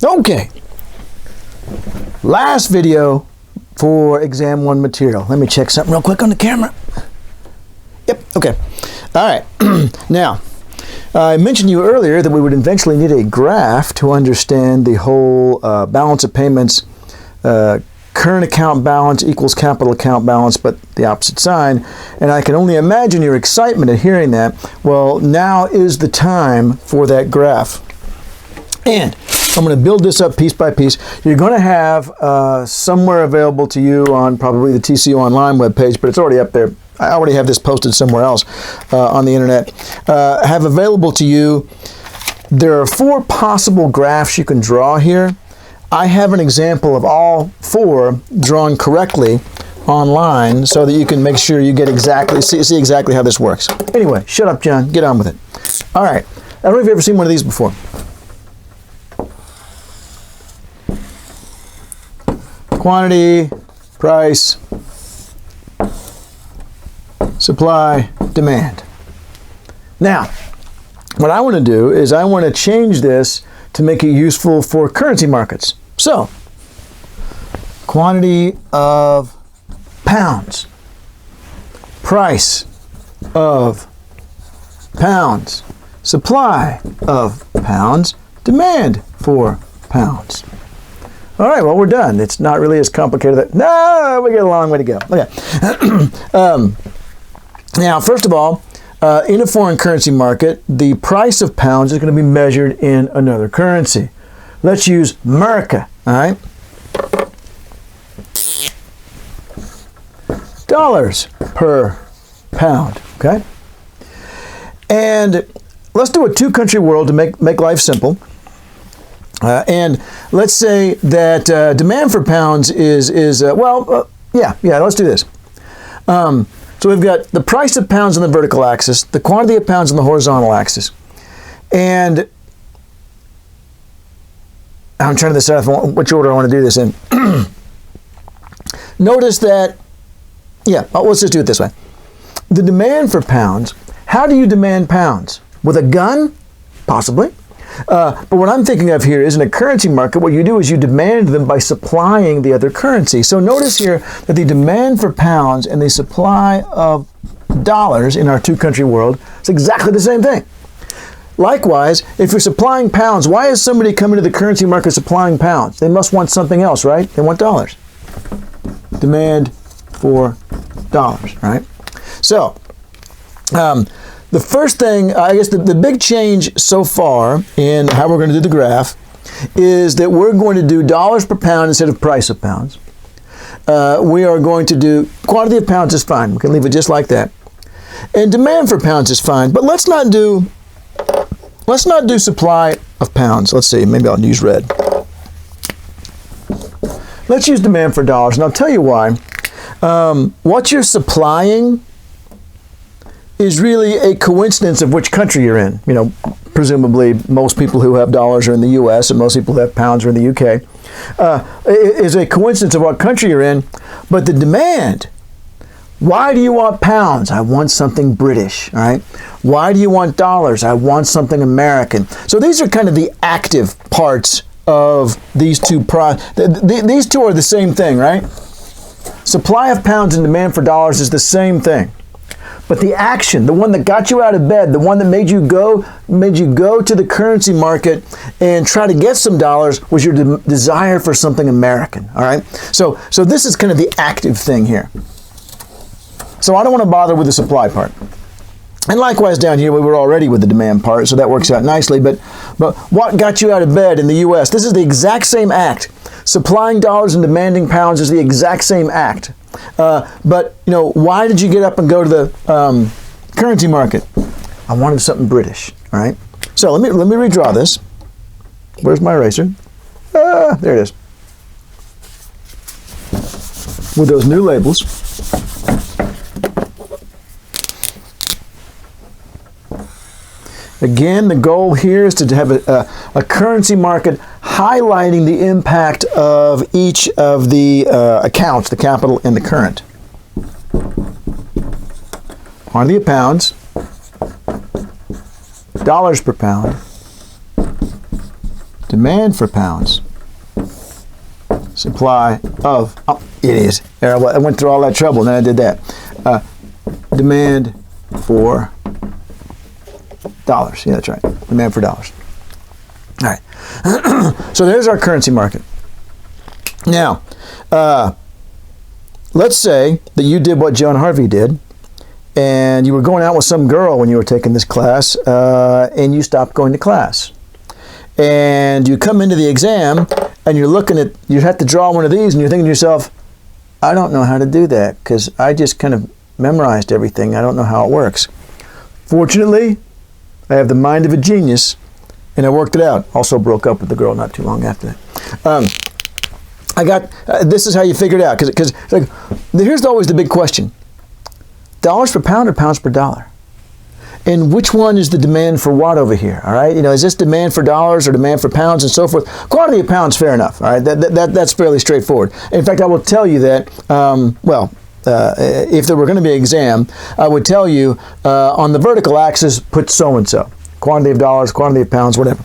Okay. Last video for exam 1 material. Let me check something real quick on the camera. Yep, okay. All right. Now, I mentioned to you earlier that we would eventually need a graph to understand the whole balance of payments, current account balance equals capital account balance, but the opposite sign. And I can only imagine your excitement at hearing that. Well, now is the time for that graph. And I'm going to build this up piece by piece. You're going to have somewhere available to you on probably the TCU Online webpage, but it's already up there. I already have this posted somewhere else on the internet. Have available to you, there are 4 possible graphs you can draw here. I have an example of all 4 drawn correctly online so that you can make sure you get exactly, see exactly how this works. Anyway, shut up, John. Get on with it. All right. I don't know if you've ever seen one of these before. Quantity, price, supply, demand. Now, what I want to do is I want to change this to make it useful for currency markets. So, quantity of pounds, price of pounds, supply of pounds, demand for pounds. All right, well, we're done. It's not really as complicated. No, we got a long way to go. Okay. Now, first of all, in a foreign currency market, the price of pounds is going to be measured in another currency. Let's use America, all right? Dollars per pound, okay? And let's do a 2-country world to make life simple. And let's say that demand for pounds is let's do this. So we've got the price of pounds on the vertical axis, the quantity of pounds on the horizontal axis. And I'm trying to decide which order I want to do this in. Notice that, let's just do it this way. The demand for pounds, how do you demand pounds? With a gun? Possibly. But what I'm thinking of here is in a currency market, what you do is you demand them by supplying the other currency. So notice here that the demand for pounds and the supply of dollars in our 2-country world is exactly the same thing. Likewise, if you're supplying pounds, why is somebody coming to the currency market supplying pounds? They must want something else, right? They want dollars. Demand for dollars, right? So, the first thing, I guess the big change so far in how we're going to do the graph is that we're going to do dollars per pound instead of price of pounds. We are going to do quantity of pounds is fine. We can leave it just like that. And demand for pounds is fine, but let's not do supply of pounds. Let's see, maybe I'll use red. Let's use demand for dollars, and I'll tell you why. What you're supplying is really a coincidence of which country you're in. You know, presumably most people who have dollars are in the U.S. and most people who have pounds are in the U.K. Is a coincidence of what country you're in, but the demand. Why do you want pounds? I want something British, all right? Why do you want dollars? I want something American. So these are kind of the active parts of these two. These two are the same thing, right? Supply of pounds and demand for dollars is the same thing. But the action, the one that got you out of bed, the one that made you go to the currency market and try to get some dollars was your desire for something American, all right? So this is kind of the active thing here. So I don't want to bother with the supply part. And likewise down here, we were already with the demand part, so that works out nicely. But what got you out of bed in the U.S.? This is the exact same act. Supplying dollars and demanding pounds is the exact same act. But, you know, why did you get up and go to the currency market? I wanted something British, all right? So let me redraw this. Where's my eraser? There it is. With those new labels. Again, the goal here is to have a currency market highlighting the impact of each of the accounts, the capital and the current. Quantity of pounds, dollars per pound, demand for pounds, supply of, oh, it is. I went through all that trouble and then I did that. Demand for dollars. Yeah, that's right. Demand for dollars. All right. So there's our currency market. Now, let's say that you did what John Harvey did, and you were going out with some girl when you were taking this class, and you stopped going to class. And you come into the exam, and you're looking at, you have to draw one of these, and you're thinking to yourself, I don't know how to do that, because I just kind of memorized everything. I don't know how it works. Fortunately, I have the mind of a genius, and I worked it out. Also broke up with the girl not too long after that. This is how you figure it out, because like, here's always the big question. Dollars per pound or pounds per dollar? And which one is the demand for what over here, all right? You know, is this demand for dollars or demand for pounds and so forth? Quantity of pounds, fair enough, all right? That's fairly straightforward. In fact, I will tell you that, if there were going to be an exam, I would tell you on the vertical axis, put so-and-so. Quantity of dollars, quantity of pounds, whatever.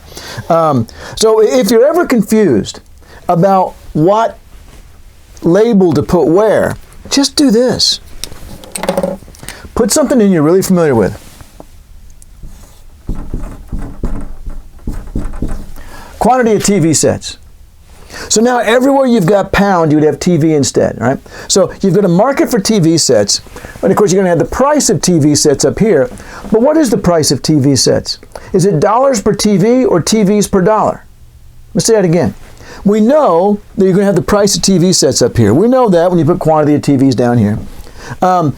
So if you're ever confused about what label to put where, just do this. Put something in you're really familiar with. Quantity of TV sets. So now everywhere you've got pound, you would have TV instead, right? So you've got a market for TV sets, and of course you're going to have the price of TV sets up here. But what is the price of TV sets? Is it dollars per TV or TVs per dollar? Let's say that again. We know that you're going to have the price of TV sets up here. We know that when you put quantity of TVs down here. But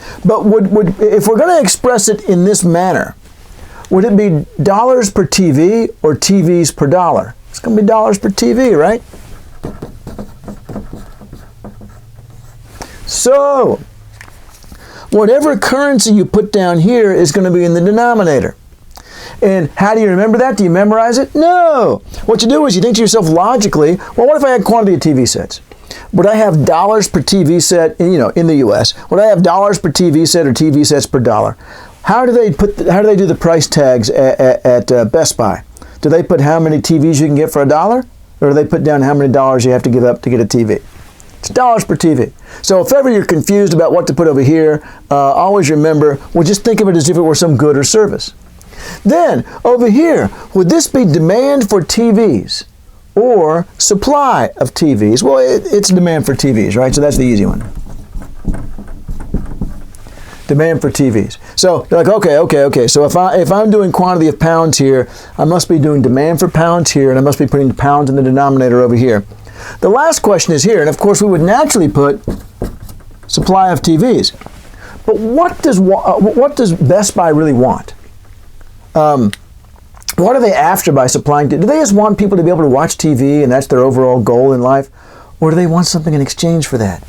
if we're going to express it in this manner, would it be dollars per TV or TVs per dollar? It's going to be dollars per TV, right? So, whatever currency you put down here is going to be in the denominator. And how do you remember that? Do you memorize it? No. What you do is you think to yourself logically, well, what if I had quantity of TV sets? Would I have dollars per TV set, in the U.S.? Would I have dollars per TV set or TV sets per dollar? How do they do the price tags at Best Buy? Do they put how many TVs you can get for $1? Or do they put down how many dollars you have to give up to get a TV? It's dollars per TV. So if ever you're confused about what to put over here, always remember, well, just think of it as if it were some good or service. Then, over here, would this be demand for TVs or supply of TVs? Well, it's demand for TVs, right? So that's the easy one. Demand for TVs. So you're like, okay. So if I'm doing quantity of pounds here, I must be doing demand for pounds here, and I must be putting pounds in the denominator over here. The last question is here, and of course we would naturally put supply of TVs. But what does Best Buy really want? What are they after by supplying? Do they just want people to be able to watch TV and that's their overall goal in life? Or do they want something in exchange for that?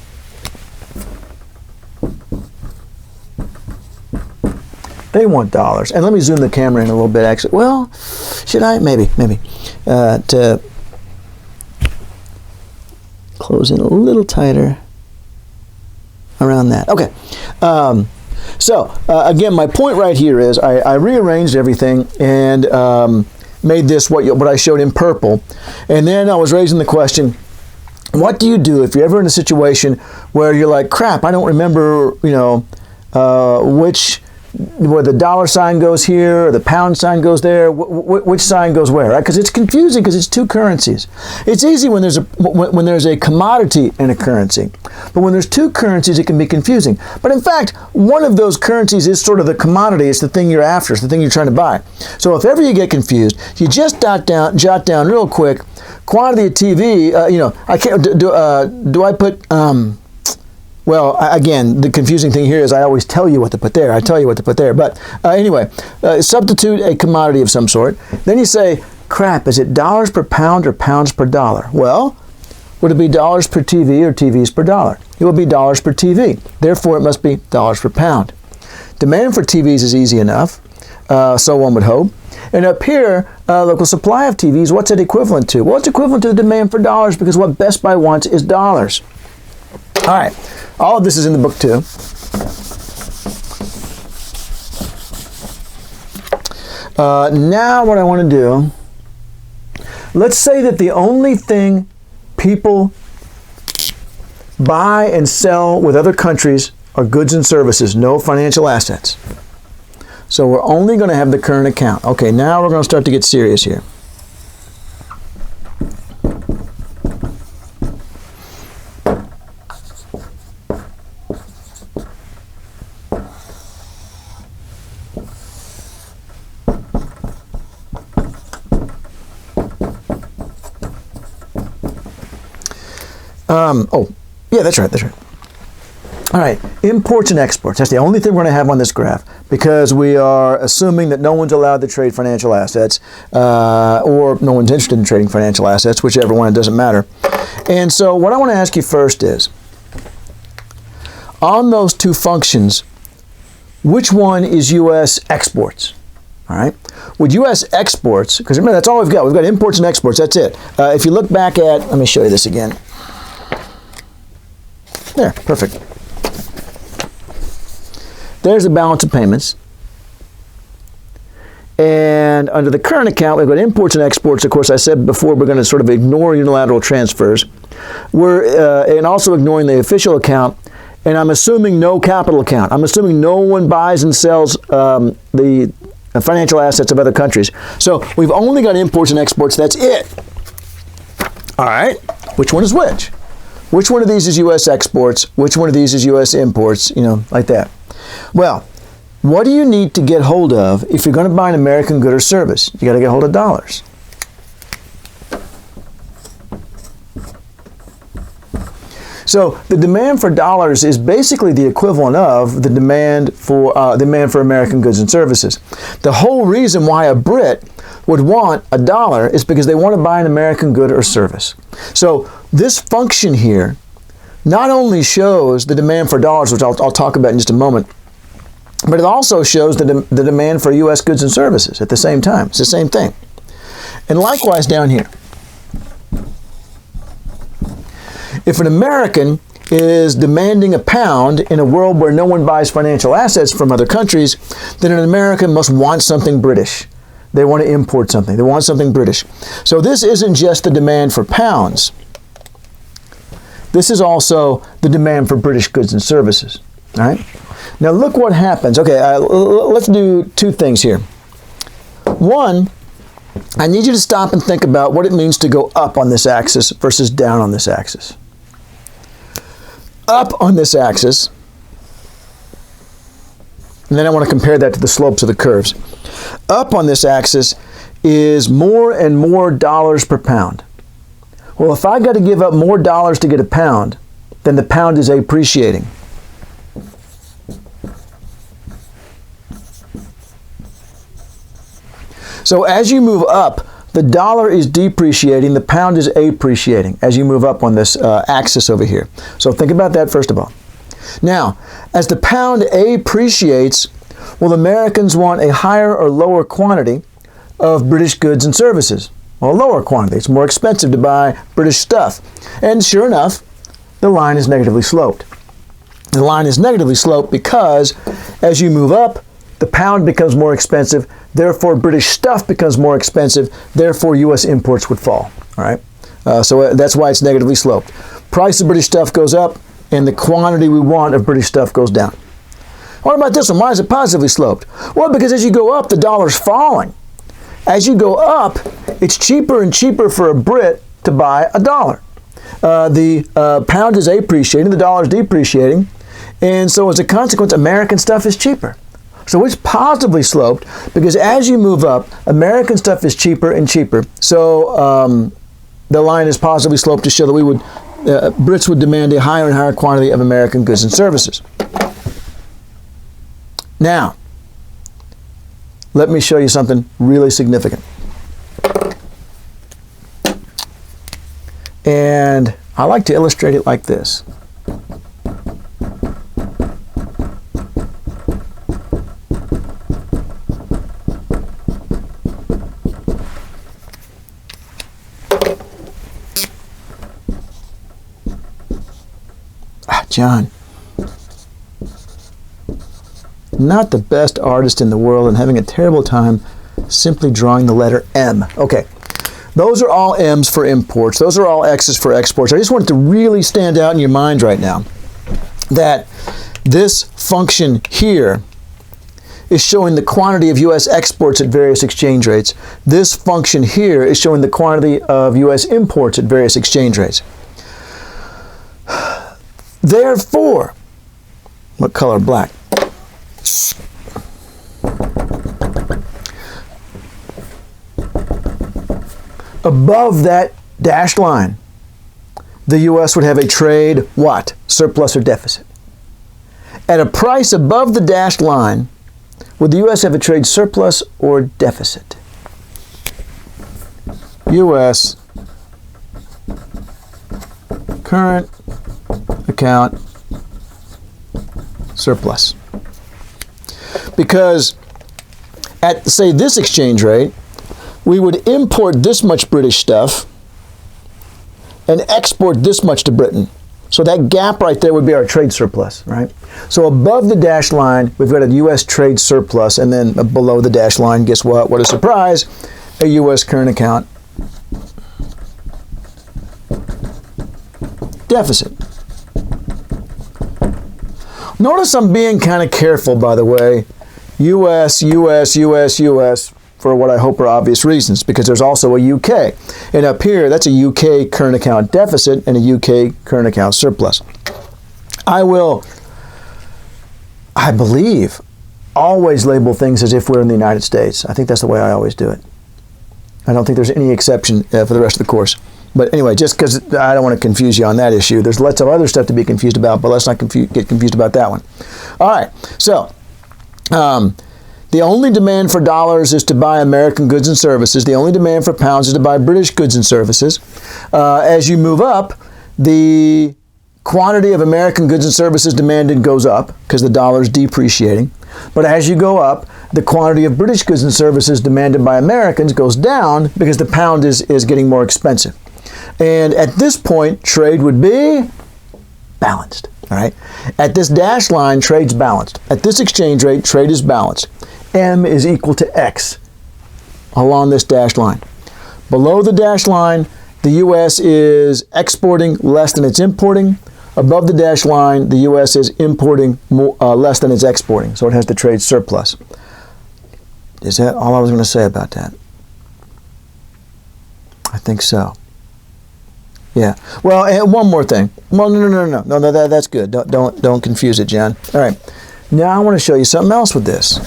They want dollars. And let me zoom the camera in a little bit, actually. Well, should I? Maybe. To close in a little tighter around that. Okay. Again, my point right here is I rearranged everything and made this what I showed in purple. And then I was raising the question, what do you do if you're ever in a situation where you're like, crap, I don't remember, where the dollar sign goes here or the pound sign goes there, which sign goes where, right? Because it's confusing because it's two currencies. It's easy when there's a commodity and a currency. But when there's two currencies, it can be confusing. But in fact, one of those currencies is sort of the commodity. It's the thing you're after. It's the thing you're trying to buy. So if ever you get confused, you just jot down real quick, quantity of TV, I can't, do I put, well, again, the confusing thing here is I always tell you what to put there. I tell you what to put there. But anyway, substitute a commodity of some sort. Then you say, crap, is it dollars per pound or pounds per dollar? Well, would it be dollars per TV or TVs per dollar? It would be dollars per TV. Therefore, it must be dollars per pound. Demand for TVs is easy enough, so one would hope. And up here, local supply of TVs, what's it equivalent to? Well, it's equivalent to the demand for dollars because what Best Buy wants is dollars. All right. All of this is in the book too. Now what I want to do, let's say that the only thing people buy and sell with other countries are goods and services, no financial assets. So we're only going to have the current account. Okay, now we're going to start to get serious here. Oh, yeah, that's right. All right, imports and exports. That's the only thing we're going to have on this graph because we are assuming that no one's allowed to trade financial assets or no one's interested in trading financial assets, whichever one, it doesn't matter. And so what I want to ask you first is, on those two functions, which one is U.S. exports? All right. With U.S. exports, because remember, that's all we've got. We've got imports and exports. That's it. If you look back at, let me show you this again. There, perfect. There's the balance of payments. And under the current account, we've got imports and exports. Of course, I said before we're going to sort of ignore unilateral transfers. And also ignoring the official account. And I'm assuming no capital account. I'm assuming no one buys and sells the financial assets of other countries. So we've only got imports and exports. That's it. All right. Which one is which? Which one of these is U.S. exports? Which one of these is U.S. imports? You know, like that. Well, what do you need to get hold of if you're going to buy an American good or service? You got to get hold of dollars. So the demand for dollars is basically the equivalent of the demand for American goods and services. The whole reason why a Brit would want a dollar is because they want to buy an American good or service. So this function here not only shows the demand for dollars, which I'll talk about in just a moment, but it also shows the demand for U.S. goods and services at the same time. It's the same thing. And likewise down here. If an American is demanding a pound in a world where no one buys financial assets from other countries, then an American must want something British. They want to import something. They want something British. So this isn't just the demand for pounds. This is also the demand for British goods and services. All right? Now look what happens. Okay, let's do two things here. One, I need you to stop and think about what it means to go up on this axis versus down on this axis. Up on this axis, and then I want to compare that to the slopes of the curves. Up on this axis is more and more dollars per pound. Well, if I got to give up more dollars to get a pound, then the pound is appreciating. So as you move up, the dollar is depreciating, the pound is appreciating as you move up on this axis over here. So think about that first of all. Now, as the pound appreciates, will Americans want a higher or lower quantity of British goods and services? Well, a lower quantity. It's more expensive to buy British stuff. And sure enough, the line is negatively sloped. The line is negatively sloped because as you move up, the pound becomes more expensive, therefore British stuff becomes more expensive, therefore U.S. imports would fall. All right? So that's why it's negatively sloped. Price of British stuff goes up, and the quantity we want of British stuff goes down. What about this one? Why is it positively sloped? Well, because as you go up, the dollar's falling. As you go up, it's cheaper and cheaper for a Brit to buy a dollar. The pound is appreciating, the dollar is depreciating, and so as a consequence, American stuff is cheaper. So it's positively sloped because as you move up, American stuff is cheaper and cheaper. So the line is positively sloped to show that Brits would demand a higher and higher quantity of American goods and services. Now, let me show you something really significant. And I like to illustrate it like this. John, not the best artist in the world and having a terrible time simply drawing the letter M. Okay, Those are all M's for imports. Those are all X's for exports. I just want it to really stand out in your mind right now that this function here is showing the quantity of U.S. exports at various exchange rates. This function here is showing the quantity of U.S. imports at various exchange rates. Therefore, what color? Black. Above that dashed line, the U.S. would have a trade, what? Surplus or deficit. At a price above the dashed line, would the U.S. have a trade surplus or deficit? U.S. current account surplus. Because at, say, this exchange rate, we would import this much British stuff and export this much to Britain. So that gap right there would be our trade surplus, right? So above the dashed line, we've got a U.S. trade surplus, and then below the dashed line, guess what? What a surprise, a U.S. current account deficit. Notice I'm being kind of careful, by the way. U.S., U.S., U.S., U.S., for what I hope are obvious reasons, because there's also a UK. And up here, that's a UK current account deficit and a UK current account surplus. I will, I believe, always label things as if we're in the United States. I think that's the way I always do it. I don't think there's any exception for the rest of the course. But anyway, just because I don't want to confuse you on that issue, there's lots of other stuff to be confused about, but let's not get confused about that one. All right, so the only demand for dollars is to buy American goods and services. The only demand for pounds is to buy British goods and services. As you move up, the quantity of American goods and services demanded goes up because the dollar is depreciating. But as you go up, the quantity of British goods and services demanded by Americans goes down because the pound is getting more expensive. And at this point, trade would be balanced. All right. At this dashed line, trade's balanced. At this exchange rate, trade is balanced. M is equal to X along this dashed line. Below the dashed line, the U.S. is exporting less than it's importing. Above the dashed line, the U.S. is importing more, less than it's exporting. So it has the trade surplus. Is that all I was going to say about that? I think so. Yeah. Well, and one more thing. Well, no, that's good. Don't confuse it, John. All right. Now I want to show you something else with this.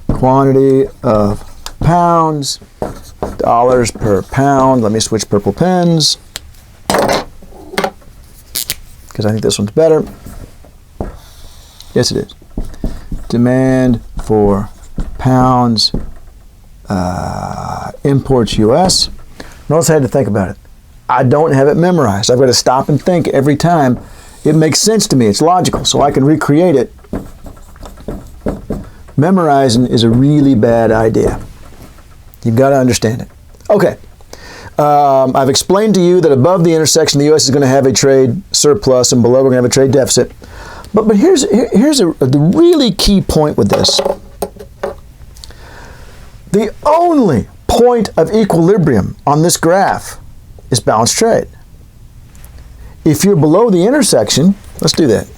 Quantity of pounds, dollars per pound. Let me switch purple pens because I think this one's better. Yes, it is. Demand for pounds, imports U.S. Notice I had to think about it. I don't have it memorized. I've got to stop and think every time. It makes sense to me. It's logical, so I can recreate it. Memorizing is a really bad idea. You've got to understand it. Okay. I've explained to you that above the intersection, the U.S. is going to have a trade surplus, and below we're going to have a trade deficit. But here's the really key point with this. The only point of equilibrium on this graph is balanced trade. If you're below the intersection, let's do that.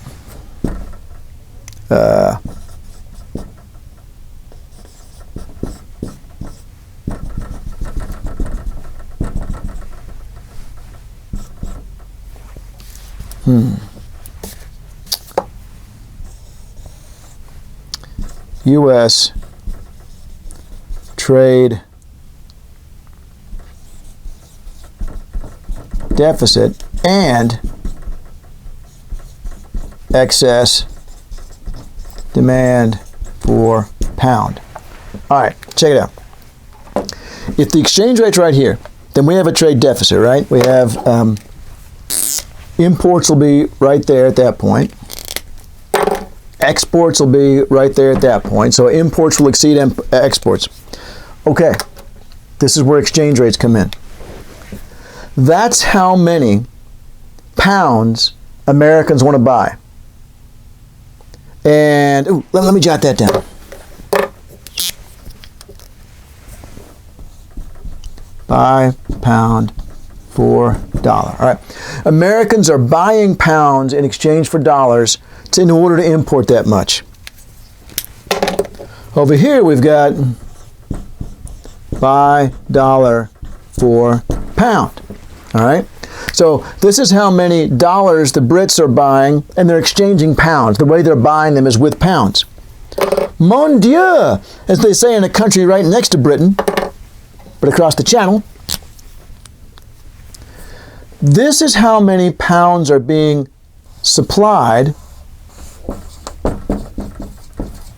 U.S. trade deficit and excess demand for pound. All right, check it out. If the exchange rate's right here, then we have a trade deficit, right? We have imports will be right there at that point. Exports will be right there at that point. So imports will exceed exports. Okay, this is where exchange rates come in. That's how many pounds Americans want to buy. And let me jot that down. Buy pound for dollar. All right. Americans are buying pounds in exchange for dollars in order to import that much. Over here we've got buy dollar for pound. All right. So this is how many dollars the Brits are buying, and they're exchanging pounds. The way they're buying them is with pounds. Mon Dieu, as they say in a country right next to Britain, but across the channel. This is how many pounds are being supplied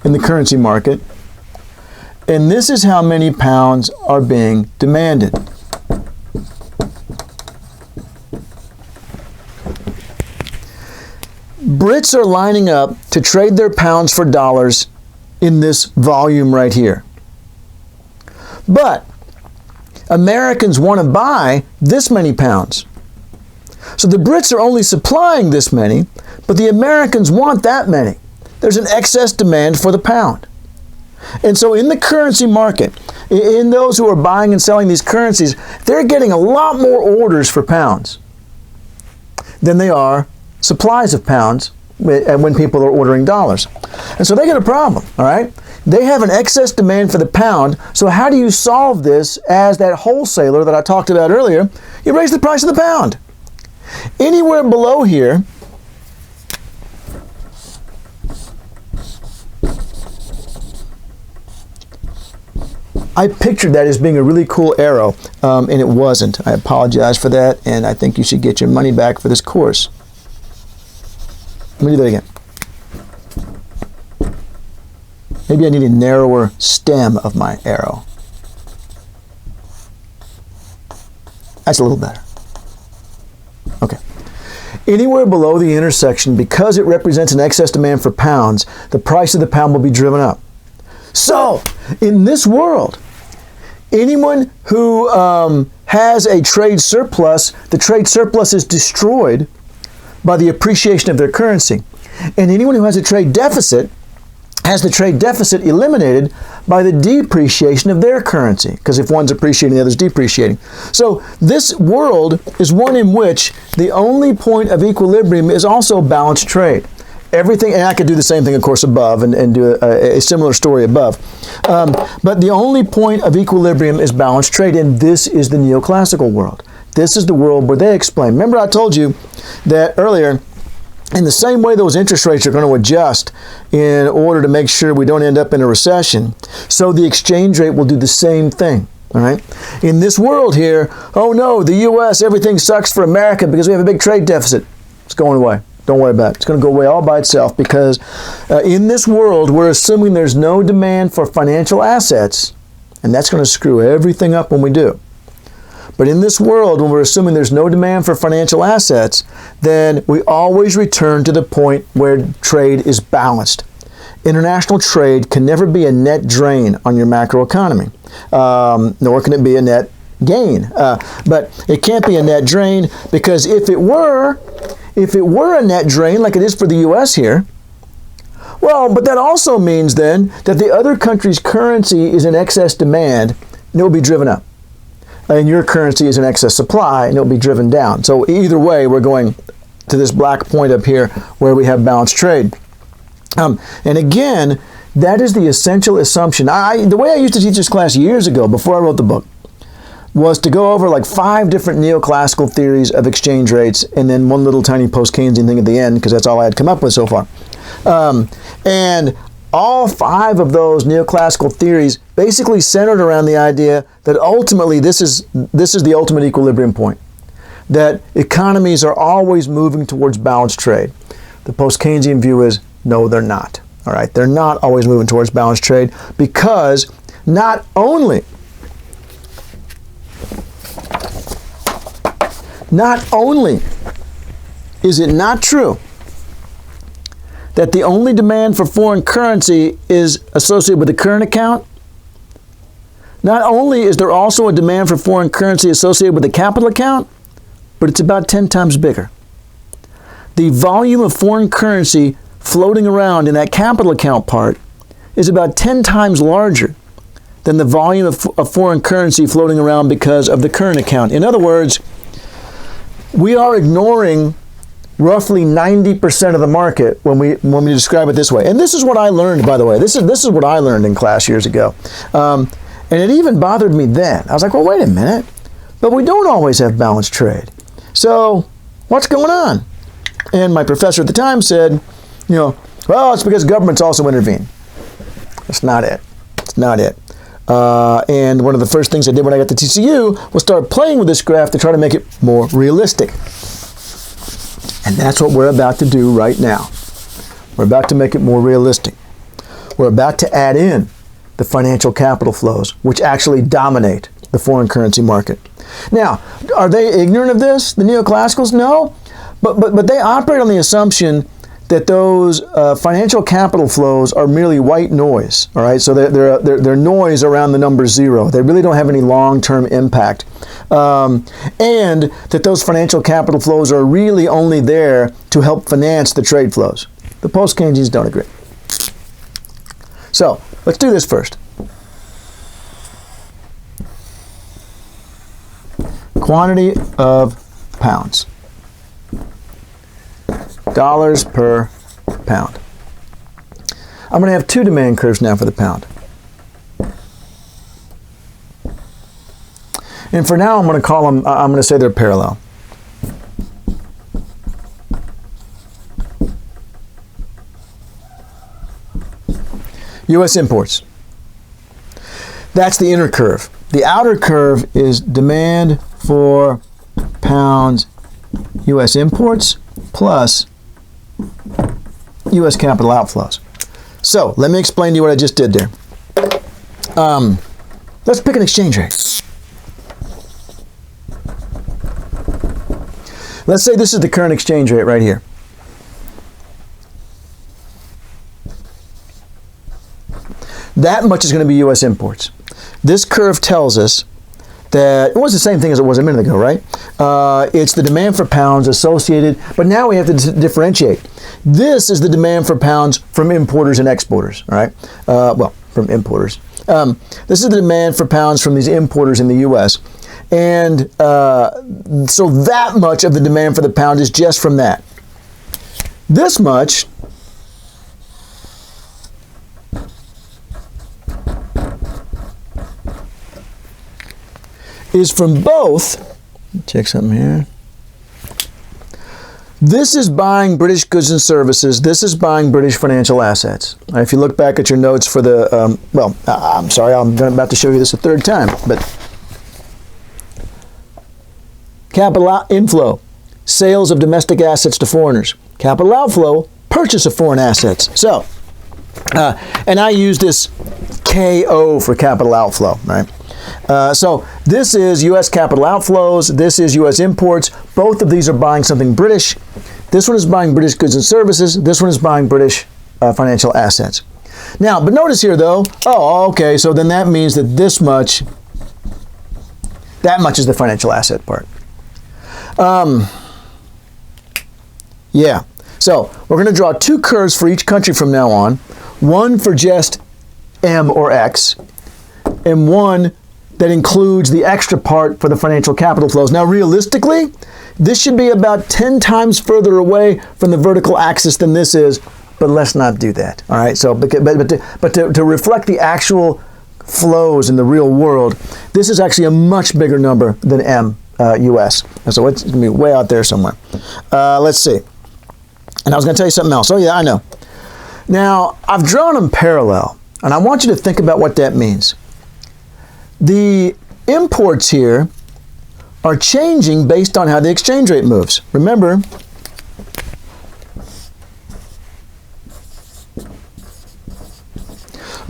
in the currency market, and this is how many pounds are being demanded. Brits are lining up to trade their pounds for dollars in this volume right here. But Americans want to buy this many pounds. So the Brits are only supplying this many, but the Americans want that many. There's an excess demand for the pound. And so in the currency market, in those who are buying and selling these currencies, they're getting a lot more orders for pounds than they are supplies of pounds when people are ordering dollars. And so they get a problem, all right? They have an excess demand for the pound, so how do you solve this as that wholesaler that I talked about earlier? You raise the price of the pound. Anywhere below here, I pictured that as being a really cool arrow, and it wasn't. I apologize for that, and I think you should get your money back for this course. Let me do that again. Maybe I need a narrower stem of my arrow. That's a little better. Okay. Anywhere below the intersection, because it represents an excess demand for pounds, the price of the pound will be driven up. So, in this world, anyone who has a trade surplus, the trade surplus is destroyed by the appreciation of their currency. And anyone who has a trade deficit has the trade deficit eliminated by the depreciation of their currency. Because if one's appreciating, the other's depreciating. So this world is one in which the only point of equilibrium is also balanced trade. Everything, and I could do the same thing, of course, above and do a similar story above. But the only point of equilibrium is balanced trade, and this is the neoclassical world. This is the world where they explain. Remember I told you that earlier, in the same way those interest rates are going to adjust in order to make sure we don't end up in a recession, so the exchange rate will do the same thing. All right? In this world here, oh no, the U.S., everything sucks for America because we have a big trade deficit. It's going away. Don't worry about it. It's going to go away all by itself because in this world, we're assuming there's no demand for financial assets, and that's going to screw everything up when we do. But in this world, when we're assuming there's no demand for financial assets, then we always return to the point where trade is balanced. International trade can never be a net drain on your macroeconomy, nor can it be a net gain. But it can't be a net drain because if it were a net drain like it is for the U.S. here, well, but that also means then that the other country's currency is in excess demand and it will be driven up. And your currency is in excess supply, and it'll be driven down. So either way, we're going to this black point up here where we have balanced trade. And again, that is the essential assumption. The way I used to teach this class years ago, before I wrote the book, was to go over like 5 different neoclassical theories of exchange rates, and then one little tiny post-Keynesian thing at the end, because that's all I had come up with so far. And all 5 of those neoclassical theories basically centered around the idea that ultimately this is the ultimate equilibrium point, that economies are always moving towards balanced trade. The post-Keynesian view is no, they're not. All right, they're not always moving towards balanced trade because not only is it not true that the only demand for foreign currency is associated with the current account, not only is there also a demand for foreign currency associated with the capital account, but it's about 10 times bigger. The volume of foreign currency floating around in that capital account part is about 10 times larger than the volume of foreign currency floating around because of the current account. In other words, we are ignoring roughly 90% of the market when we describe it this way. And this is what I learned, by the way. This is what I learned in class years ago. And it even bothered me then. I was like, well, wait a minute. But we don't always have balanced trade. So what's going on? And my professor at the time said, well, it's because governments also intervene. That's not it. It's not it. And one of the first things I did when I got to TCU was start playing with this graph to try to make it more realistic. And that's what we're about to do right now. We're about to make it more realistic. We're about to add in the financial capital flows, which actually dominate the foreign currency market. Now, are they ignorant of this, the neoclassicals? No, but they operate on the assumption that those financial capital flows are merely white noise. All right, so they're noise around the number zero. They really don't have any long-term impact, and that those financial capital flows are really only there to help finance the trade flows. The post-Keynesians don't agree. So let's do this first. Quantity of pounds. Dollars per pound. I'm going to have two demand curves now for the pound. And for now, I'm going to call them, I'm going to say they're parallel. U.S. imports. That's the inner curve. The outer curve is demand for pounds U.S. imports plus U.S. capital outflows. So let me explain to you what I just did there. Let's pick an exchange rate. Let's say this is the current exchange rate right here. That much is going to be U.S. imports. This curve tells us that it was the same thing as it was a minute ago, right? It's the demand for pounds associated, but now we have to differentiate. This is the demand for pounds from importers and exporters, all right? Well, from importers. This is the demand for pounds from these importers in the U.S. And so that much of the demand for the pound is just from that. This much is from both. Check something here. This is buying British goods and services. This is buying British financial assets. If you look back at your notes for the, I'm sorry, I'm about to show you this a third time, but capital inflow, sales of domestic assets to foreigners. Capital outflow, purchase of foreign assets. So, and I use this KO for capital outflow, right? So this is U.S. capital outflows. This is U.S. imports. Both of these are buying something British. This one is buying British goods and services. This one is buying British financial assets. Now, but notice here though, oh, okay, so then that means that that much is the financial asset part. Yeah, so we're going to draw two curves for each country from now on. One for just M or X, and one that includes the extra part for the financial capital flows. Now, realistically, this should be about 10 times further away from the vertical axis than this is, but let's not do that. All right. So, but to reflect the actual flows in the real world, this is actually a much bigger number than M US. So it's going to be way out there somewhere. Let's see. And I was going to tell you something else. Oh yeah, I know. Now, I've drawn them parallel, and I want you to think about what that means. The imports here are changing based on how the exchange rate moves. Remember,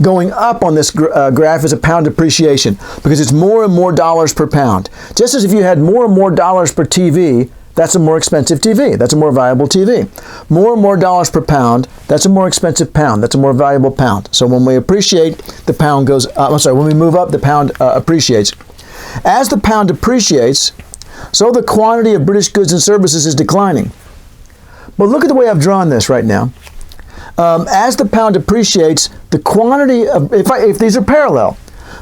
going up on this graph is a pound appreciation because it's more and more dollars per pound. Just as if you had more and more dollars per TV, that's a more expensive TV. That's a more valuable TV. More and more dollars per pound, that's a more expensive pound. That's a more valuable pound. So when we appreciate, the pound goes, when we move up, the pound appreciates. As the pound appreciates, so the quantity of British goods and services is declining. But look at the way I've drawn this right now. As the pound appreciates, the quantity of, if these are parallel,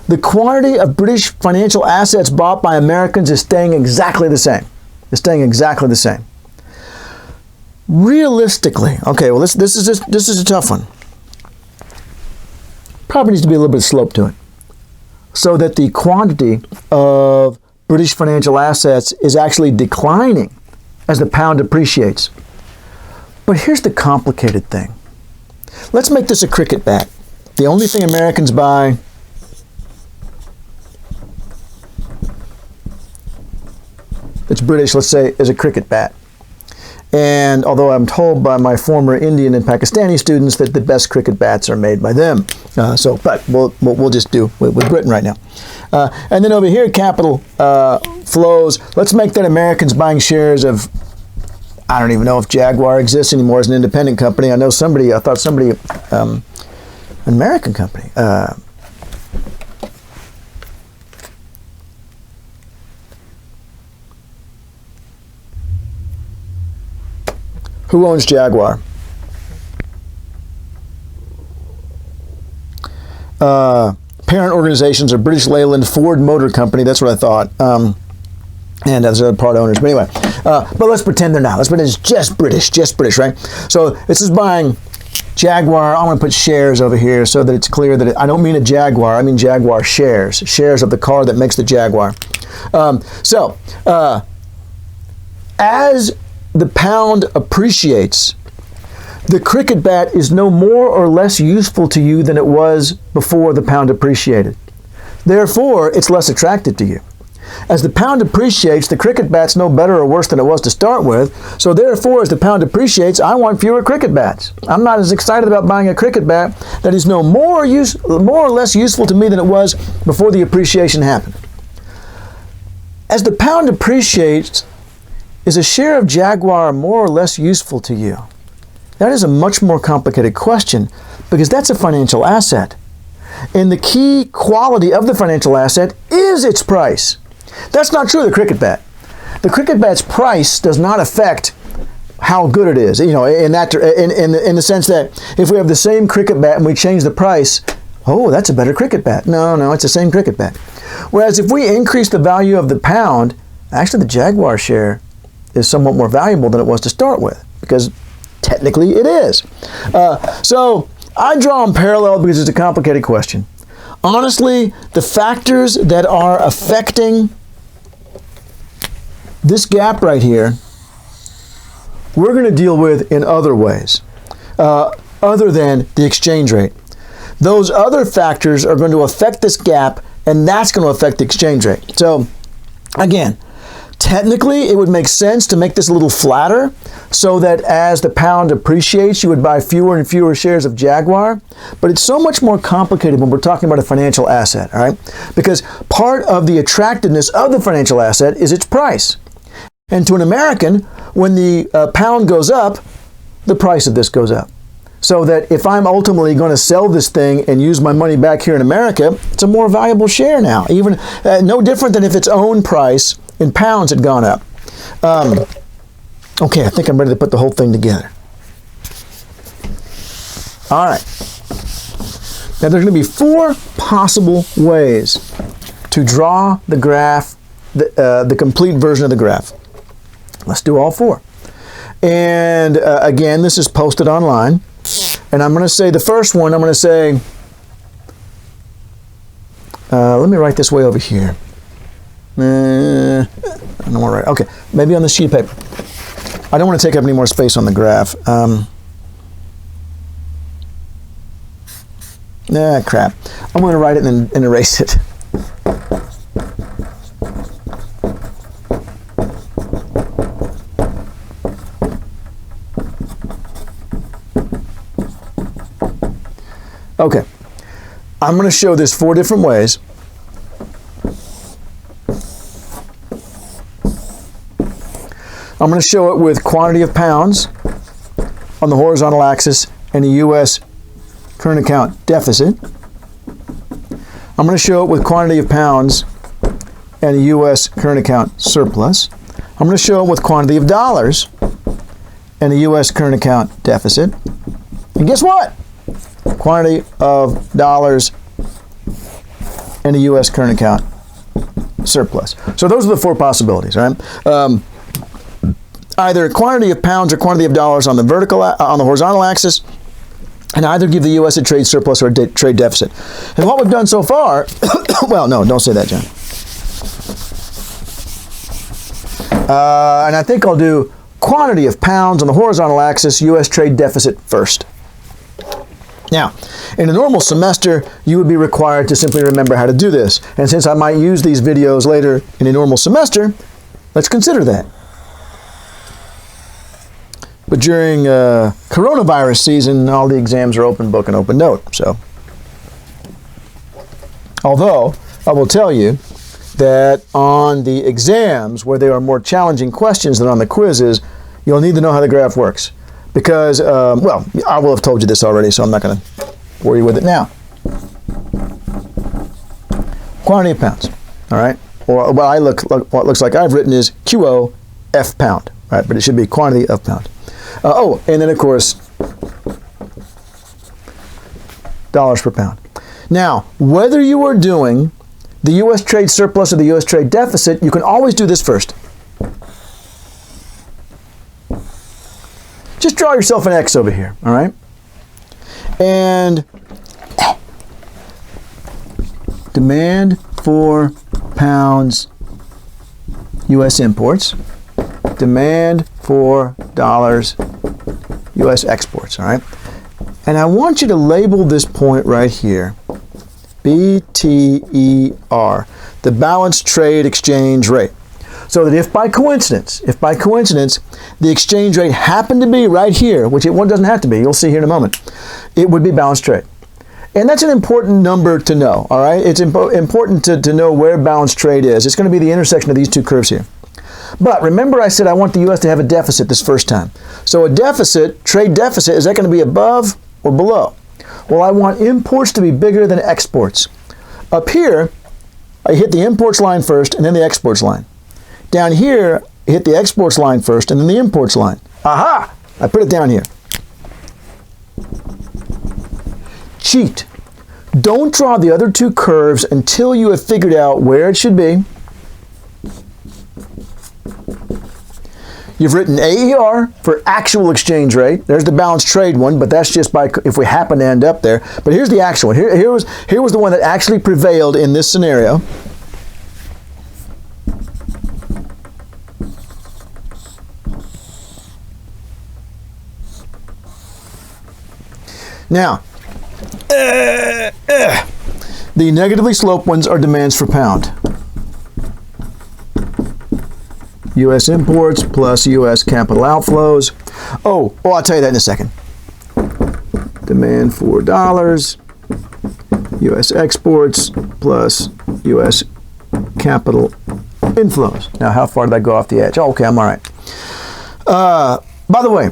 the quantity of British financial assets bought by Americans is staying exactly the same. It's staying exactly the same. Realistically, okay, well, this is a tough one. Probably needs to be a little bit of slope to it, so that the quantity of British financial assets is actually declining as the pound appreciates. But here's the complicated thing. Let's make this a cricket bat. The only thing Americans buy that's British, let's say, is a cricket bat. And although I'm told by my former Indian and Pakistani students that the best cricket bats are made by them. But we'll just do with Britain right now. And then over here, capital flows. Let's make that Americans buying shares of, I don't even know if Jaguar exists anymore as an independent company. I thought somebody, an American company. Who owns Jaguar? Parent organizations are British Leyland Ford Motor Company. That's what I thought. And there's other part owners. But anyway, but let's pretend they're not. Let's pretend it's just British, right? So this is buying Jaguar. I'm going to put shares over here so that it's clear that I don't mean a Jaguar. I mean Jaguar shares of the car that makes the Jaguar. As the pound appreciates, the cricket bat is no more or less useful to you than it was before the pound appreciated. Therefore, it's less attractive to you. As the pound appreciates, the cricket bat's no better or worse than it was to start with. So therefore, as the pound appreciates, I want fewer cricket bats. I'm not as excited about buying a cricket bat that is no more or less useful to me than it was before the appreciation happened. As the pound appreciates, is a share of Jaguar more or less useful to you? That is a much more complicated question because that's a financial asset. And the key quality of the financial asset is its price. That's not true of the cricket bat. The cricket bat's price does not affect how good it is. You know, in the sense that if we have the same cricket bat and we change the price, oh, that's a better cricket bat. No, it's the same cricket bat. Whereas if we increase the value of the pound, actually the Jaguar share is somewhat more valuable than it was to start with, because technically it is. So I draw them parallel because it's a complicated question. Honestly, the factors that are affecting this gap right here, we're going to deal with in other ways, other than the exchange rate. Those other factors are going to affect this gap, and that's going to affect the exchange rate. So again, technically, it would make sense to make this a little flatter so that as the pound appreciates, you would buy fewer and fewer shares of Jaguar. But it's so much more complicated when we're talking about a financial asset, all right? Because part of the attractiveness of the financial asset is its price. And to an American, when the pound goes up, the price of this goes up. So that if I'm ultimately going to sell this thing and use my money back here in America, it's a more valuable share now. Even no different than if its own price in pounds had gone up. Okay, I think I'm ready to put the whole thing together. All right. Now there's going to be 4 possible ways to draw the graph, the complete version of the graph. Let's do all 4. And again, this is posted online. And I'm going to say the first one, I'm going to say, let me write this way over here. I don't want to write. Okay, maybe on the sheet of paper. I don't want to take up any more space on the graph. Crap. I'm going to write it and erase it. Okay, I'm going to show this 4 different ways. I'm going to show it with quantity of pounds on the horizontal axis and the U.S. current account deficit. I'm going to show it with quantity of pounds and a U.S. current account surplus. I'm going to show them with quantity of dollars and a U.S. current account deficit. And guess what? Quantity of dollars and a U.S. current account surplus. So those are the four possibilities, right? Either quantity of pounds or quantity of dollars on the horizontal axis, and either give the U.S. a trade surplus or a trade deficit. And what we've done so far, well, no, don't say that, John. And I think I'll do quantity of pounds on the horizontal axis, U.S. trade deficit first. Now, in a normal semester, you would be required to simply remember how to do this. And since I might use these videos later in a normal semester, let's consider that. But during coronavirus season, all the exams are open book and open note. So, although I will tell you that on the exams, where there are more challenging questions than on the quizzes, you'll need to know how the graph works. Because, well, I will have told you this already, so I'm not going to worry with it now. Quantity of pounds, all right? Or what looks like I've written is QO F pound, right? But it should be quantity of pound. Oh, and then, of course, dollars per pound. Now, whether you are doing the U.S. trade surplus or the U.S. trade deficit, you can always do this first. Just draw yourself an X over here, all right? And demand for pounds U.S. imports, demand for dollars U.S. exports, all right? And I want you to label this point right here, BTER, the balanced trade exchange rate. So that if by coincidence, the exchange rate happened to be right here, which it doesn't have to be, you'll see here in a moment, it would be balanced trade. And that's an important number to know, all right? It's important to know where balanced trade is. It's going to be the intersection of these two curves here. But remember I said I want the U.S. to have a deficit this first time. So a deficit, trade deficit, is that going to be above or below? Well, I want imports to be bigger than exports. Up here, I hit the imports line first and then the exports line. Down here, hit the exports line first and then the imports line. Aha! I put it down here. Cheat. Don't draw the other two curves until you have figured out where it should be. You've written AER for actual exchange rate. There's the balanced trade one, but that's just by if we happen to end up there. But here's the actual one. Here was the one that actually prevailed in this scenario. Now, the negatively sloped ones are demands for pound. U.S. imports plus U.S. capital outflows. Oh, I'll tell you that in a second. Demand for dollars, U.S. exports plus U.S. capital inflows. Now, how far did I go off the edge? Oh, okay, I'm all right. By the way,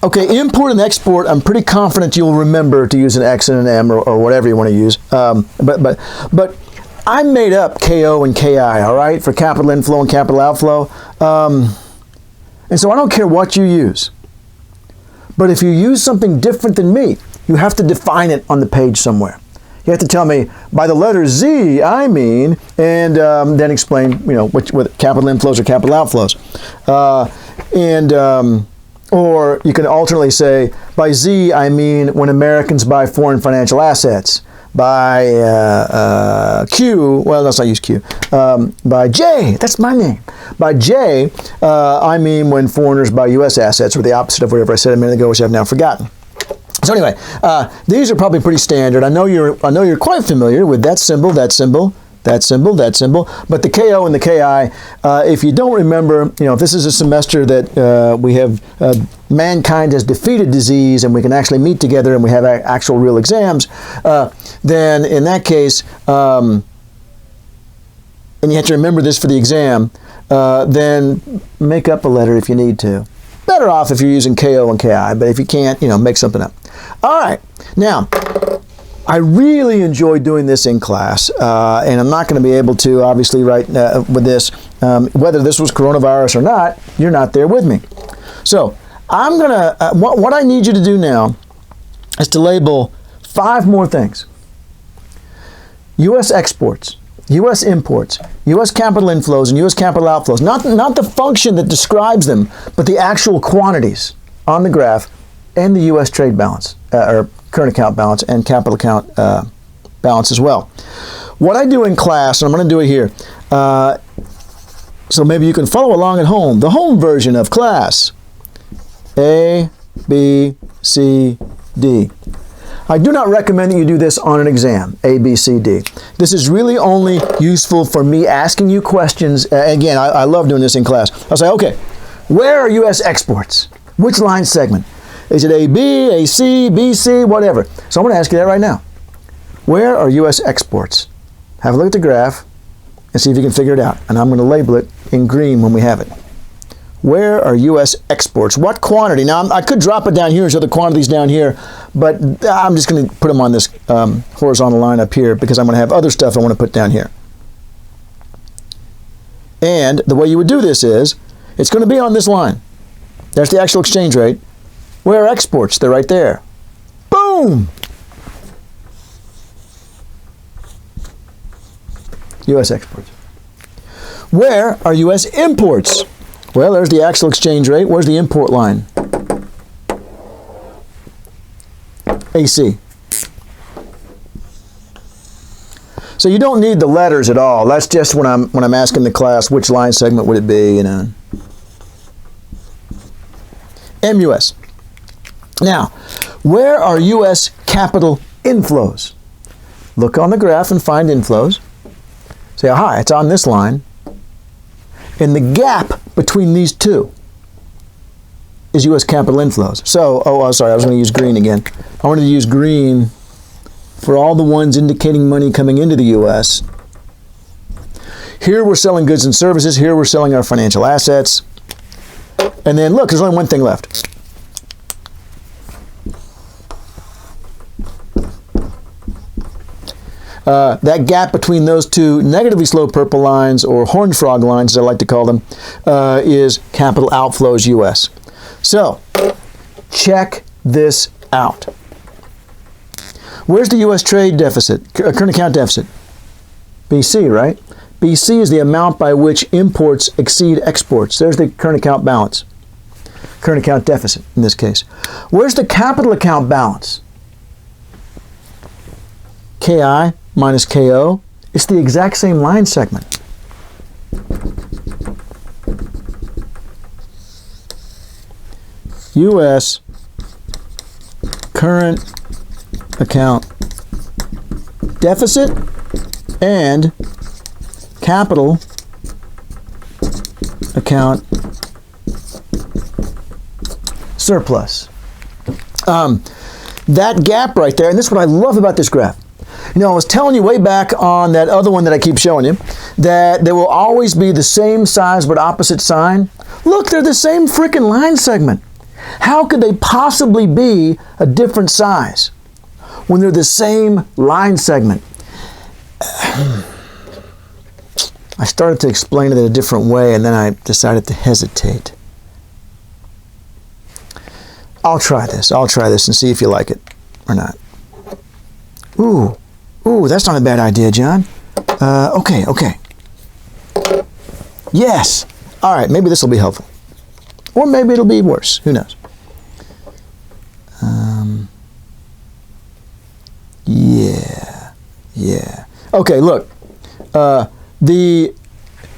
okay, import and export, I'm pretty confident you'll remember to use an X and an M or whatever you want to use. But I made up KO and KI, all right, for capital inflow and capital outflow. And so I don't care what you use. But if you use something different than me, you have to define it on the page somewhere. You have to tell me, by the letter Z, I mean, and then explain, what capital inflows or capital outflows. Or you can alternately say, by Z, I mean when Americans buy foreign financial assets. By Q, well, let's not use Q. By J, that's my name. By J, I mean when foreigners buy U.S. assets, or the opposite of whatever I said a minute ago, which I've now forgotten. So anyway, these are probably pretty standard. I know you're quite familiar with that symbol, that symbol, that symbol, that symbol. But the KO and the KI, if you don't remember, if this is a semester that we have mankind has defeated disease and we can actually meet together and we have actual real exams, then in that case, and you have to remember this for the exam, then make up a letter if you need to. Better off if you're using KO and KI, but if you can't, make something up. All right, now, I really enjoy doing this in class, and I'm not going to be able to, obviously, right with this, whether this was coronavirus or not, you're not there with me. So I'm going to, what I need you to do now is to label 5 more things. U.S. exports, U.S. imports, U.S. capital inflows, and U.S. capital outflows. Not the function that describes them, but the actual quantities on the graph, and the U.S. trade balance, or current account balance, and capital account balance as well. What I do in class, and I'm going to do it here, so maybe you can follow along at home, the home version of class. A, B, C, D. I do not recommend that you do this on an exam, A, B, C, D. This is really only useful for me asking you questions. Again, I love doing this in class. I'll say, okay, where are U.S. exports? Which line segment? Is it AB, AC, BC, whatever? So I'm going to ask you that right now. Where are U.S. exports? Have a look at the graph and see if you can figure it out. And I'm going to label it in green when we have it. Where are U.S. exports? What quantity? Now, I could drop it down here and show the quantities down here, but I'm just going to put them on this horizontal line up here because I'm going to have other stuff I want to put down here. And the way you would do this is, it's going to be on this line. There's the actual exchange rate. Where are exports? They're right there. Boom! U.S. exports. Where are U.S. imports? Well, there's the actual exchange rate. Where's the import line? AC. So you don't need the letters at all. That's just when I'm asking the class which line segment would it be, you know. MUS. Now, where are U.S. capital inflows? Look on the graph and find inflows. Say, aha, it's on this line. And the gap between these two is U.S. capital inflows. So, sorry, I was going to use green again. I wanted to use green for all the ones indicating money coming into the U.S. Here we're selling goods and services. Here we're selling our financial assets. And then, look, there's only one thing left. That gap between those two negatively sloped purple lines, or horned frog lines as I like to call them, is capital outflows U.S. So, check this out. Where's the U.S. trade deficit, current account deficit? BC, right? BC is the amount by which imports exceed exports. There's the current account balance. Current account deficit in this case. Where's the capital account balance? KI minus KO. It's the exact same line segment. U.S. current account deficit and capital account surplus. That gap right there, and this is what I love about this graph. You know, I was telling you way back on that other one that I keep showing you that there will always be the same size but opposite sign. Look, they're the same freaking line segment. How could they possibly be a different size when they're the same line segment? I started to explain it in a different way, and then I decided to hesitate. I'll try this and see if you like it or not. Ooh, that's not a bad idea, John. Okay. Yes. All right, maybe this will be helpful. Or maybe it'll be worse. Who knows? Yeah. Okay, look. The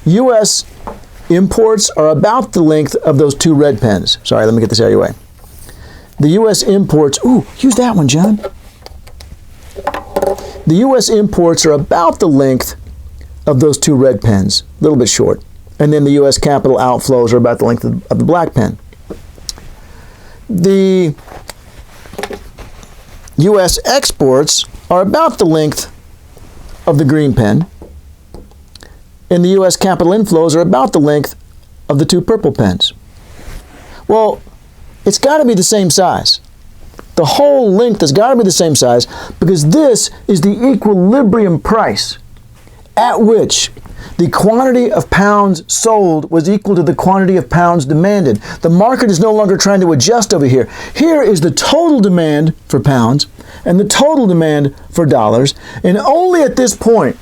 U.S. imports are about the length of those two red pens. Sorry, let me get this out of your way. The U.S. imports, use that one, John. The U.S. imports are about the length of those two red pens, a little bit short. And then the U.S. capital outflows are about the length of the black pen. The U.S. exports are about the length of the green pen. And the U.S. capital inflows are about the length of the two purple pens. Well, it's got to be the same size. The whole length has got to be the same size because this is the equilibrium price at which the quantity of pounds sold was equal to the quantity of pounds demanded. The market is no longer trying to adjust over here. Here is the total demand for pounds and the total demand for dollars, and only at this point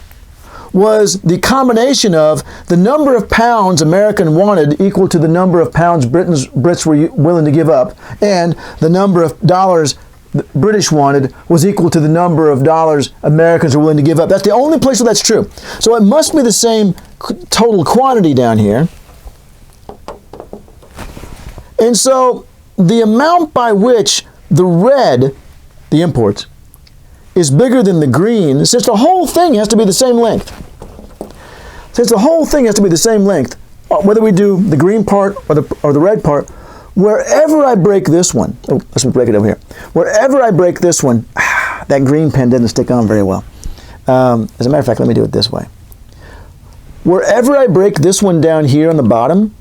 was the combination of the number of pounds American wanted equal to the number of pounds Brits were willing to give up, and the number of dollars British wanted was equal to the number of dollars Americans were willing to give up. That's the only place where that's true. So it must be the same total quantity down here. And so the amount by which the red, the imports, is bigger than the green, since the whole thing has to be the same length. Since the whole thing has to be the same length, whether we do the green part or the red part, wherever I break this one, oh, let's break it over here. Wherever I break this one, that green pen doesn't stick on very well. As a matter of fact, let me do it this way. Wherever I break this one down here on the bottom,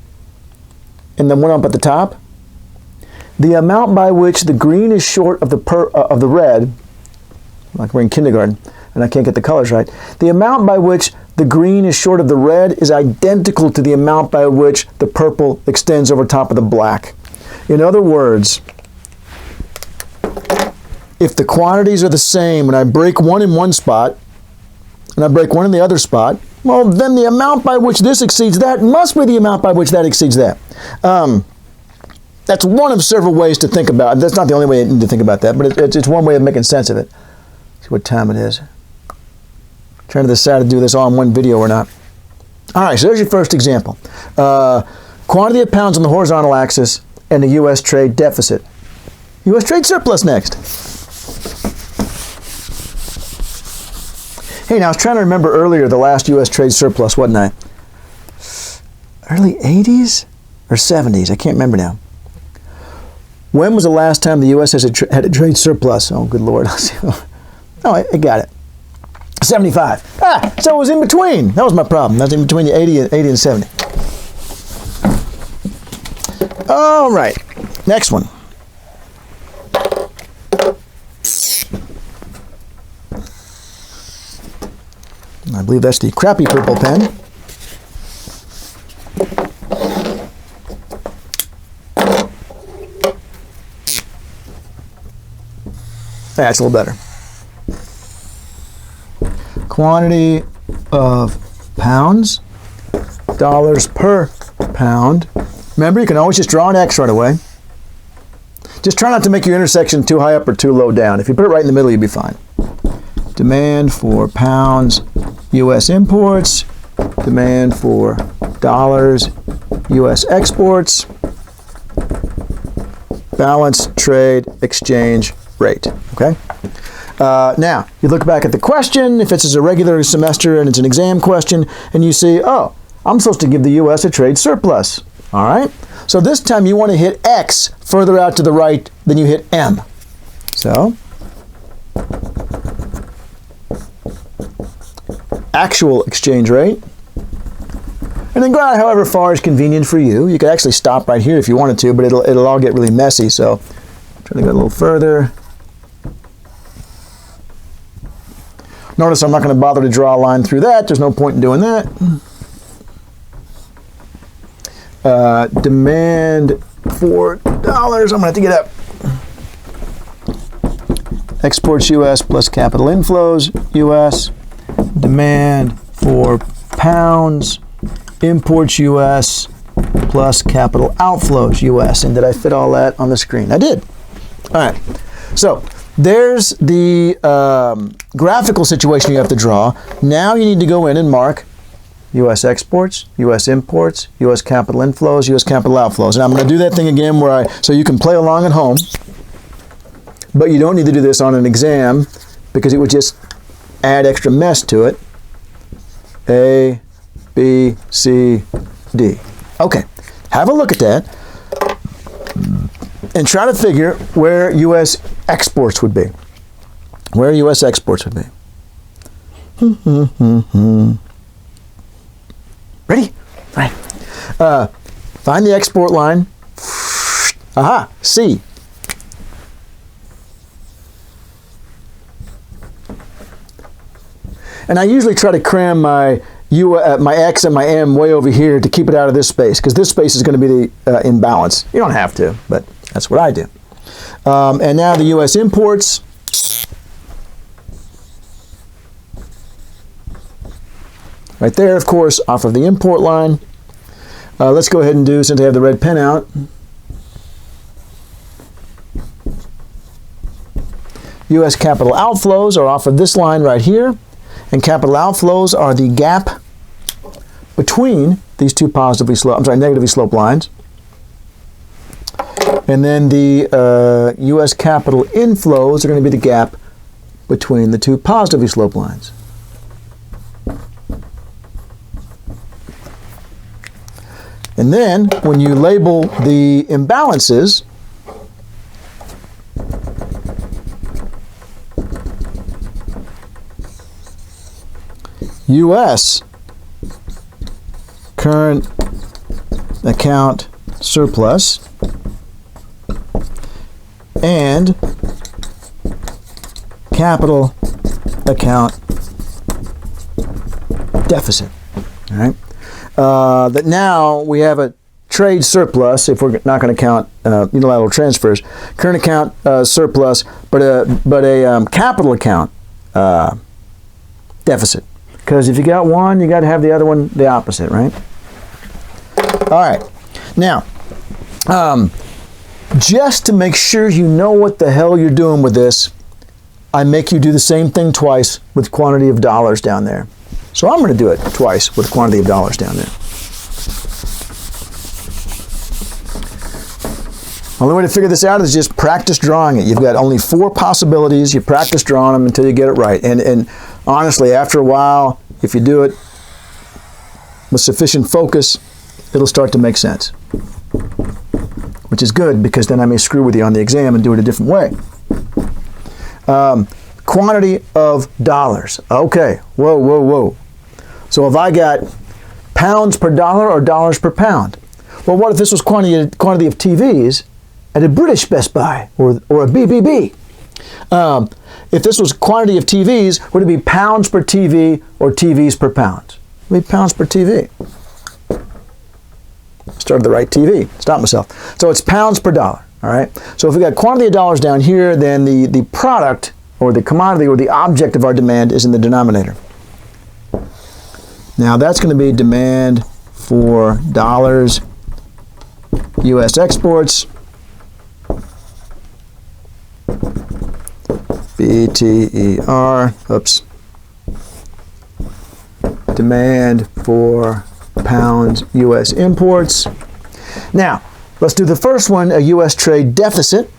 and the one up at the top, the amount by which the green is short of the red, like we're in kindergarten, and I can't get the colors right, the amount by which the green is short of the red is identical to the amount by which the purple extends over top of the black. In other words, if the quantities are the same and I break one in one spot and I break one in the other spot, well, then the amount by which this exceeds that must be the amount by which that exceeds that. That's one of several ways to think about it. That's not the only way to think about that, but it's one way of making sense of it. See what time it is. Trying to decide to do this all in one video or not. All right, so there's your first example. Quantity of pounds on the horizontal axis and the U.S. trade deficit. U.S. trade surplus next. Hey, now I was trying to remember earlier the last U.S. trade surplus, wasn't I? Early 80s or 70s? I can't remember now. When was the last time the U.S. had a trade surplus? Oh, good Lord. Oh, I got it. 75. So it was in between. That was my problem. That was in between the 80 and 70. All right. Next one. I believe that's the crappy purple pen. That's a little better. Quantity of pounds, dollars per pound. Remember, you can always just draw an X right away. Just try not to make your intersection too high up or too low down. If you put it right in the middle, you'll be fine. Demand for pounds, U.S. imports. Demand for dollars, U.S. exports. Balance, trade, exchange, rate. Okay? Now, you look back at the question, if it's a regular semester and it's an exam question, and you see, oh, I'm supposed to give the U.S. a trade surplus. All right? So this time you want to hit X further out to the right than you hit M. So, actual exchange rate. And then go out however far is convenient for you. You could actually stop right here if you wanted to, but it'll all get really messy. So, try to go a little further. Notice I'm not going to bother to draw a line through that. There's no point in doing that. Demand for dollars. I'm going to have to get up. Exports U.S. plus capital inflows U.S. Demand for pounds. Imports U.S. plus capital outflows U.S. And did I fit all that on the screen? I did. All right. So there's the graphical situation you have to draw. Now you need to go in and mark U.S. exports, U.S. imports, U.S. capital inflows, U.S. capital outflows. And I'm going to do that thing again so you can play along at home. But you don't need to do this on an exam because it would just add extra mess to it. A, B, C, D. Okay, have a look at that and try to figure where U.S. exports would be. Where U.S. exports would be. Ready? All right. Find the export line. Aha, C. And I usually try to cram my my X and my M way over here to keep it out of this space, because this space is going to be the imbalance. You don't have to, but that's what I do. And now the U.S. imports. Right there, of course, off of the import line. Let's go ahead and do, since I have the red pen out, U.S. capital outflows are off of this line right here, and capital outflows are the gap between these two negatively sloped lines. And then the U.S. capital inflows are going to be the gap between the two positively sloped lines. And then, when you label the imbalances, U.S. current account surplus and capital account deficit. All right. That now we have a trade surplus, if we're not going to count unilateral transfers, current account surplus, but a capital account deficit. Because if you got one, you got to have the other one the opposite, right? All right. Now, just to make sure you know what the hell you're doing with this, I make you do the same thing twice with quantity of dollars down there. So I'm going to do it twice with quantity of dollars down there. Only way to figure this out is just practice drawing it. You've got only 4 possibilities. You practice drawing them until you get it right. And honestly, after a while, if you do it with sufficient focus, it'll start to make sense. Which is good, because then I may screw with you on the exam and do it a different way. Quantity of dollars. Okay, whoa. So if I got pounds per dollar or dollars per pound? Well, what if this was quantity of TVs at a British Best Buy or a BBB? If this was quantity of TVs, would it be pounds per TV or TVs per pound? It would be pounds per TV. Started the right TV. Stop myself. So it's pounds per dollar. All right. So if we got quantity of dollars down here, then the product or the commodity or the object of our demand is in the denominator. Now that's going to be demand for dollars, U.S. exports, BTER, demand for pounds, U.S. imports. Now, let's do the first one, a U.S. trade deficit.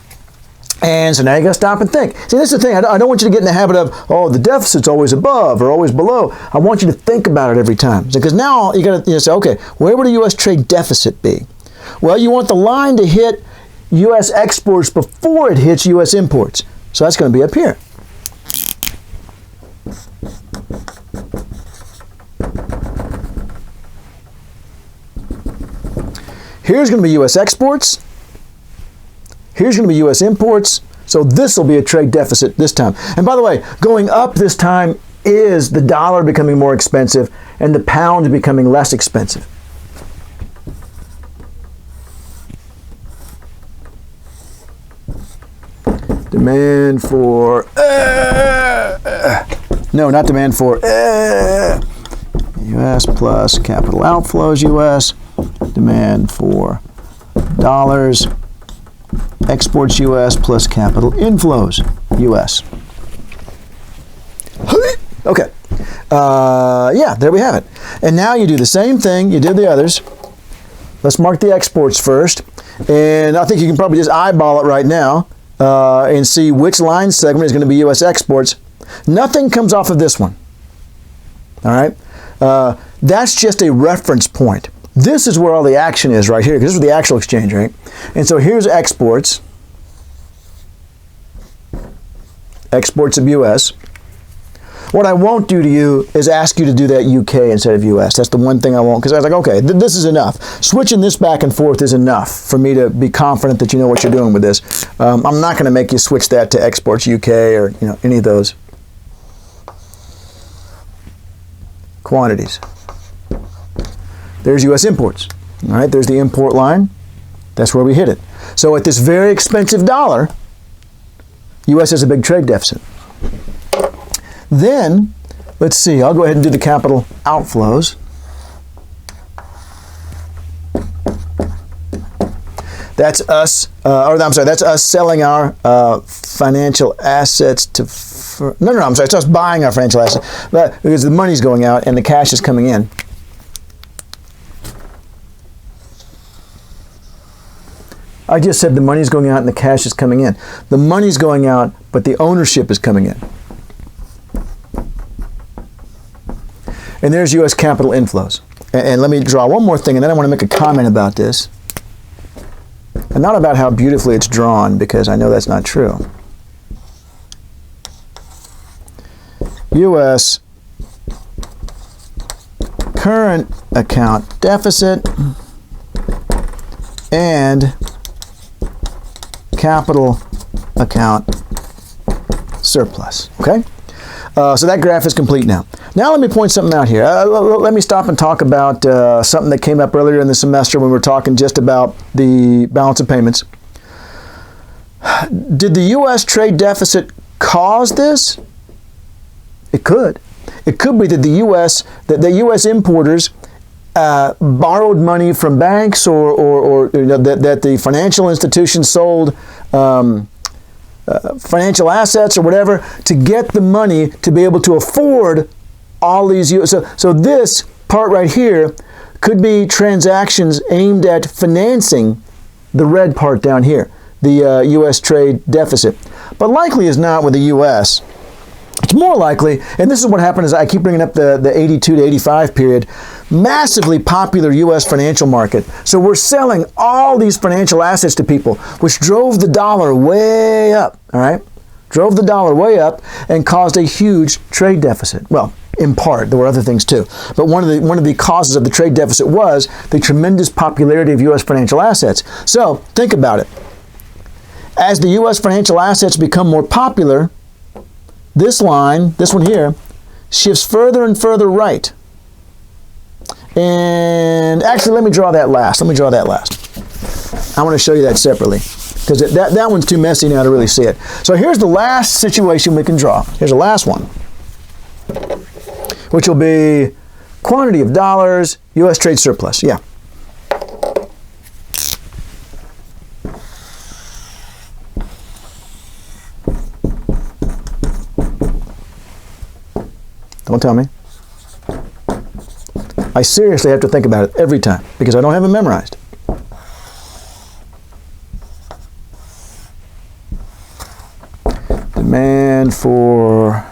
And so now you got to stop and think. See, this is the thing. I don't want you to get in the habit of, oh, the deficit's always above or always below. I want you to think about it every time. Because now you got to say, okay, where would a U.S. trade deficit be? Well, you want the line to hit U.S. exports before it hits U.S. imports. So that's going to be up here. Here's going to be U.S. exports. Here's going to be U.S. imports. So this will be a trade deficit this time. And by the way, going up this time is the dollar becoming more expensive and the pound becoming less expensive. Demand for, no, not demand for, U.S. plus capital outflows, U.S. Demand for dollars, exports, U.S. plus capital inflows, U.S. Okay. Yeah, there we have it. And now you do the same thing you did the others. Let's mark the exports first. And I think you can probably just eyeball it right now and see which line segment is going to be U.S. exports. Nothing comes off of this one. All right? That's just a reference point. This is where all the action is right here, because this is the actual exchange rate. And so here's exports. Exports of U.S. What I won't do to you is ask you to do that UK instead of US. That's the one thing I won't, because I was like, okay, this is enough. Switching this back and forth is enough for me to be confident that you know what you're doing with this. I'm not going to make you switch that to exports UK or any of those. quantities. There's U.S. imports. All right, there's the import line. That's where we hit it. So at this very expensive dollar, U.S. has a big trade deficit. Then, let's see, I'll go ahead and do the capital outflows. That's us, that's us selling our financial assets to, it's us buying our financial assets, but because the money's going out and the cash is coming in. I just said the money's going out and the cash is coming in. The money's going out, but the ownership is coming in. And there's U.S. capital inflows. And let me draw one more thing, and then I want to make a comment about this. And not about how beautifully it's drawn, because I know that's not true. U.S. current account deficit and capital account surplus. Okay? So that graph is complete now. Now let me point something out here. Let me stop and talk about something that came up earlier in the semester when we were talking just about the balance of payments. Did the U.S. trade deficit cause this? It could. It could be that the U.S. importers borrowed money from banks or that the financial institutions sold financial assets or whatever to get the money to be able to afford all these. So this part right here could be transactions aimed at financing the red part down here, the U.S. trade deficit. But likely is not with the U.S. It's more likely, and this is what happened, is I keep bringing up the 82 to 85 period, massively popular U.S. financial market. So we're selling all these financial assets to people, which drove the dollar way up, all right? Drove the dollar way up and caused a huge trade deficit. Well, in part, there were other things too. But one of the causes of the trade deficit was the tremendous popularity of U.S. financial assets. So think about it. As the U.S. financial assets become more popular, this line, this one here, shifts further and further right. And actually, let me draw that last. I want to show you that separately, because that one's too messy now to really see it. So here's the last situation we can draw. Here's the last one, which will be quantity of dollars, U.S. trade surplus. Yeah. Don't tell me. I seriously have to think about it every time because I don't have it memorized. Demand for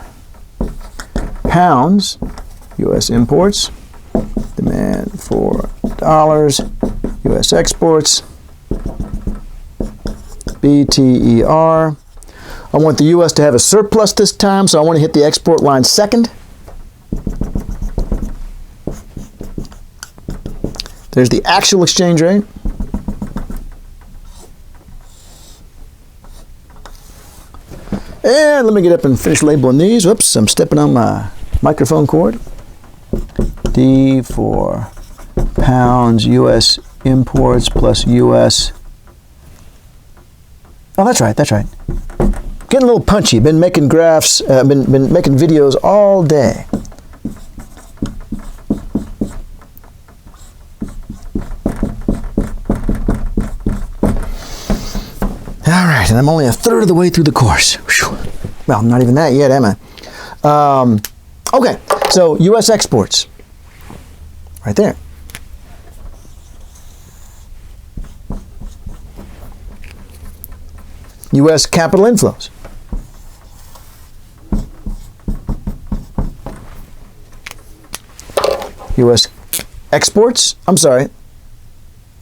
pounds, U.S. imports. Demand for dollars, U.S. exports. BTER. I want the U.S. to have a surplus this time, so I want to hit the export line second. There's the actual exchange rate. And let me get up and finish labeling these. Whoops, I'm stepping on my microphone cord. D for pounds, U.S. imports plus U.S. Oh, that's right. Getting a little punchy. Been making graphs, been making videos all day. All right, and I'm only a third of the way through the course. Whew. Well, I'm not even that yet, am I? Okay, so U.S. exports. Right there. U.S. capital inflows. U.S. exports. I'm sorry.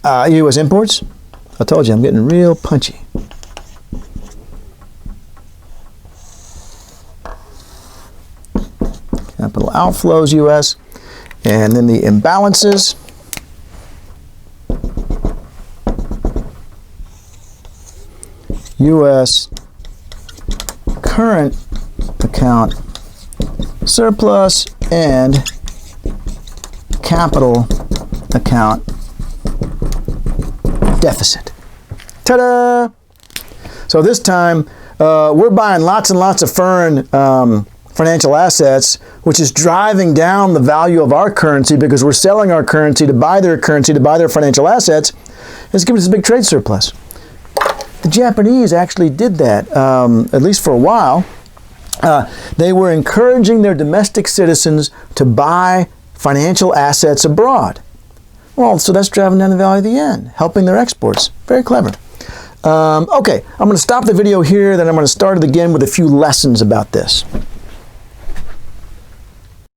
U.S. imports. I told you I'm getting real punchy. Capital outflows, U.S. And then the imbalances. U.S. current account surplus and capital account deficit. Ta-da! So this time, we're buying lots and lots of foreign financial assets, which is driving down the value of our currency because we're selling our currency to buy their financial assets. It's giving us a big trade surplus. The Japanese actually did that, at least for a while. They were encouraging their domestic citizens to buy financial assets abroad. Well, so that's driving down the value of the yen, helping their exports. Very clever. Okay, I'm going to stop the video here, then I'm going to start it again with a few lessons about this.